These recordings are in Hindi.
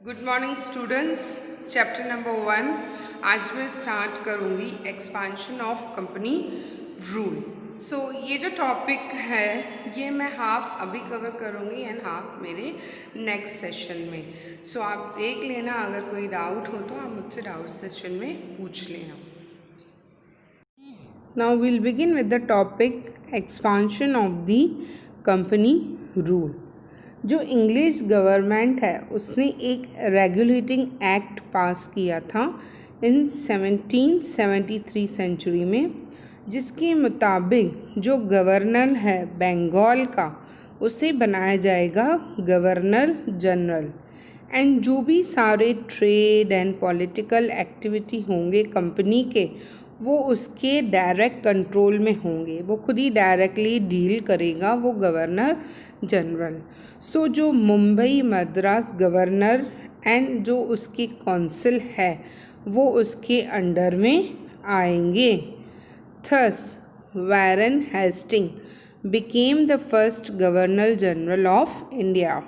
Good morning students. Chapter number 1 आज मैं स्टार्ट करूँगी एक्सपेंशन ऑफ कंपनी रूल। ये जो टॉपिक है ये मैं हाफ अभी कवर करूँगी एंड हाफ मेरे नेक्स्ट सेशन में। आप देख लेना, अगर कोई डाउट हो तो आप मुझसे डाउट सेशन में पूछ लेना। Now will begin with the topic expansion of the company rule. जो इंग्लिश गवर्नमेंट है उसने एक रेगुलेटिंग एक्ट पास किया था इन 1773 सेंचुरी में, जिसके मुताबिक जो गवर्नर है बंगाल का उसे बनाया जाएगा गवर्नर जनरल। एंड जो भी सारे ट्रेड एंड पॉलिटिकल एक्टिविटी होंगे कंपनी के वो उसके डायरेक्ट कंट्रोल में होंगे, वो खुद ही डायरेक्टली डील करेगा वो गवर्नर जनरल। जो मुंबई मद्रास गवर्नर एंड जो उसकी काउंसिल है वो उसके अंडर में आएंगे। Thus Warren Hastings became the first governor general of India.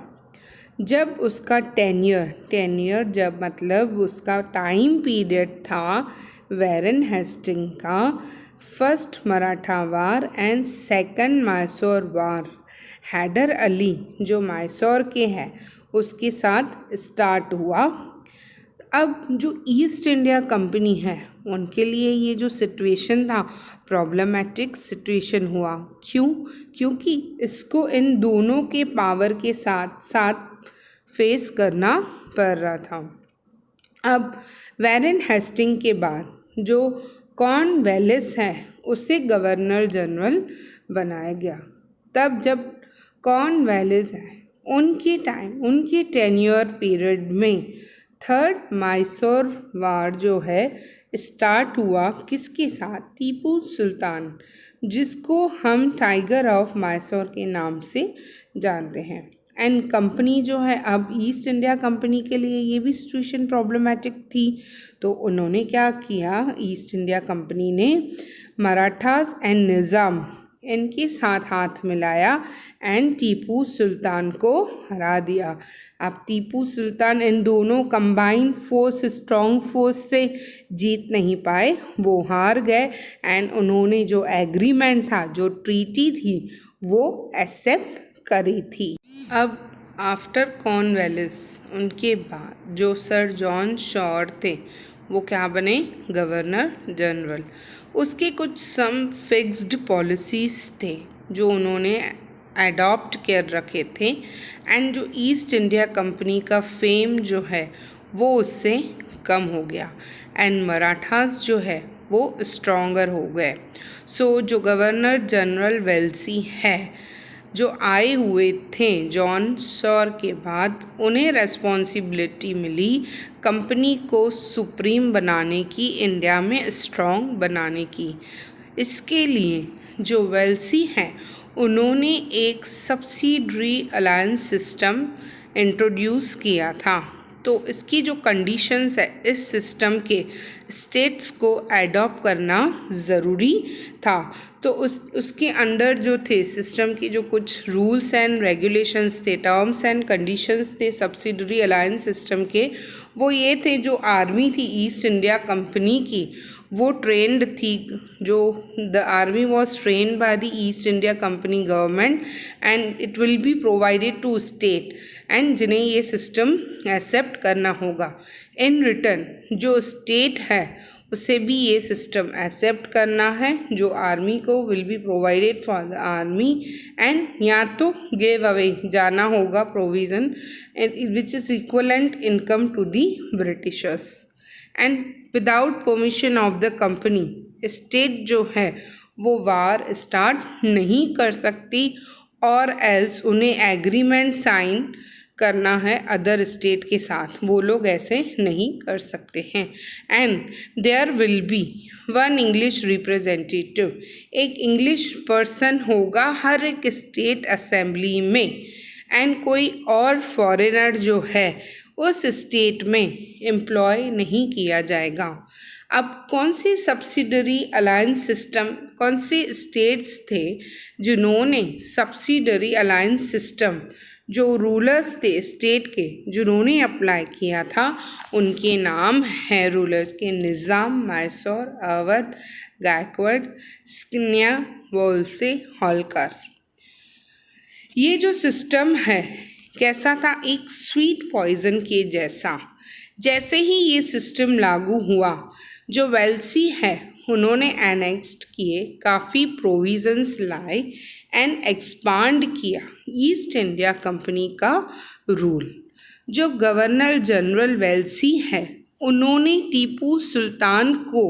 जब उसका टेन्योर जब मतलब उसका टाइम पीरियड था वारेन हेस्टिंग का, first Maratha war and second Mysore war Hyder Ali जो मैसूर के हैं उसके साथ स्टार्ट हुआ। अब जो ईस्ट इंडिया कंपनी है उनके लिए ये जो सिचुएशन था प्रॉब्लमेटिक सिचुएशन हुआ। क्योंकि इसको इन दोनों के पावर के साथ साथ फेस करना पड़ रहा था। अब वारेन हेस्टिंग के बाद जो कॉर्नवालिस है उसे गवर्नर जनरल बनाया गया। तब जब कॉर्नवालिस है उनके टेन्योर पीरियड में थर्ड मैसूर वार जो है स्टार्ट हुआ किसके साथ? टीपू सुल्तान, जिसको हम टाइगर ऑफ मैसूर के नाम से जानते हैं। एंड कंपनी जो है अब ईस्ट इंडिया कंपनी के लिए ये भी सिचुएशन प्रॉब्लमेटिक थी, तो उन्होंने क्या किया, ईस्ट इंडिया कंपनी ने मराठास एंड निज़ाम इनके साथ हाथ मिलाया एंड टीपू सुल्तान को हरा दिया। अब टीपू सुल्तान इन दोनों कंबाइंड फोर्स स्ट्रॉन्ग फोर्स से जीत नहीं पाए, वो हार गए एंड उन्होंने जो एग्रीमेंट था, जो ट्रीटी थी, वो एक्सेप्ट करी थी। अब आफ्टर कॉर्नवालिस उनके बाद जो सर जॉन शॉर थे वो क्या बने? Governor general. उसके कुछ सम फिक्स्ड पॉलिसीज़ थे जो उन्होंने अडॉप्ट कर रखे थे एंड जो ईस्ट इंडिया कंपनी का फेम जो है वो उससे कम हो गया एंड मराठास जो है वो स्ट्रॉन्गर हो गए। जो गवर्नर जनरल वेल्सी है जो आए हुए थे जॉन शॉर के बाद, उन्हें रेस्पॉन्सिबिलिटी मिली कंपनी को सुप्रीम बनाने की, इंडिया में स्ट्रॉन्ग बनाने की। इसके लिए जो वेल्सी हैं उन्होंने एक सब्सिडरी अलायंस सिस्टम इंट्रोड्यूस किया था। तो इसकी जो कंडीशंस है इस सिस्टम के स्टेट्स को एडॉप्ट करना ज़रूरी था। तो उसके अंडर जो थे सिस्टम के जो कुछ रूल्स एंड रेगुलेशंस थे, टर्म्स एंड कंडीशंस थे सब्सिडरी अलायंस सिस्टम के, वो ये थे जो आर्मी थी ईस्ट इंडिया कंपनी की वो ट्रेंड थी, जो the army was trained by the East India Company government and it will be provided to state and जिन्हें ये सिस्टम एक्सेप्ट करना होगा। इन रिटर्न जो स्टेट है उसे भी ये सिस्टम एक्सेप्ट करना है, जो आर्मी को will be provided for the army and या तो गिव अवे जाना होगा provision which is equivalent income to the Britishers. And without permission of the company state जो है वो वार स्टार्ट नहीं कर सकती और एल्स उन्हें एग्रीमेंट साइन करना है अदर स्टेट के साथ, वो लोग ऐसे नहीं कर सकते हैं। And there will be one English representative, एक इंग्लिश पर्सन होगा हर एक स्टेट असेंबली में एंड कोई और फॉरेनर जो है उस स्टेट में एम्प्लॉय नहीं किया जाएगा। अब कौन सी सब्सिडरी अलायंस सिस्टम, कौन से स्टेट्स थे जिन्होंने सब्सिडरी अलायंस सिस्टम जो रूलर्स थे स्टेट के जिन्होंने अप्लाई किया था उनके नाम हैं रूलर्स के निज़ाम, मैसूर, अवध, गायकवाड़, स्किन्या, वोलसे, होलकर। ये जो सिस्टम है कैसा था, एक स्वीट पॉइजन के जैसा। जैसे ही ये सिस्टम लागू हुआ, जो वेल्सी है उन्होंने एनेक्स्ड किए, काफ़ी प्रोविजंस लाए एंड एक्सपांड किया ईस्ट इंडिया कंपनी का रूल। जो गवर्नर जनरल वेल्सी है उन्होंने टीपू सुल्तान को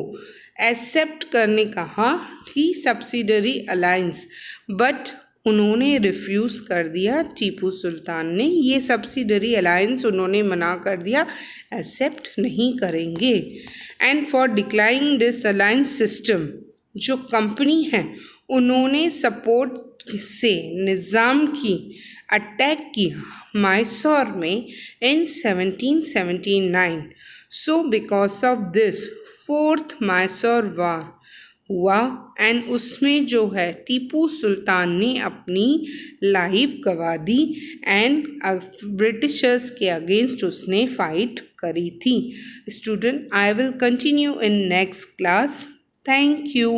एक्सेप्ट करने कहा कि सब्सिडरी अलायंस, बट उन्होंने रिफ्यूज़ कर दिया। टीपू सुल्तान ने ये सब्सिडरी अलायंस उन्होंने मना कर दिया, एक्सेप्ट नहीं करेंगे। And for declining this alliance system, जो कंपनी है उन्होंने सपोर्ट से निज़ाम की अटैक किया मैसूर में in 1779। So because of this fourth Mysore war हुआ एंड उसमें जो है टीपू सुल्तान ने अपनी लाइफ गंवा दी एंड ब्रिटिशर्स के अगेंस्ट उसने फाइट करी थी। Student, I will continue in next class. Thank you.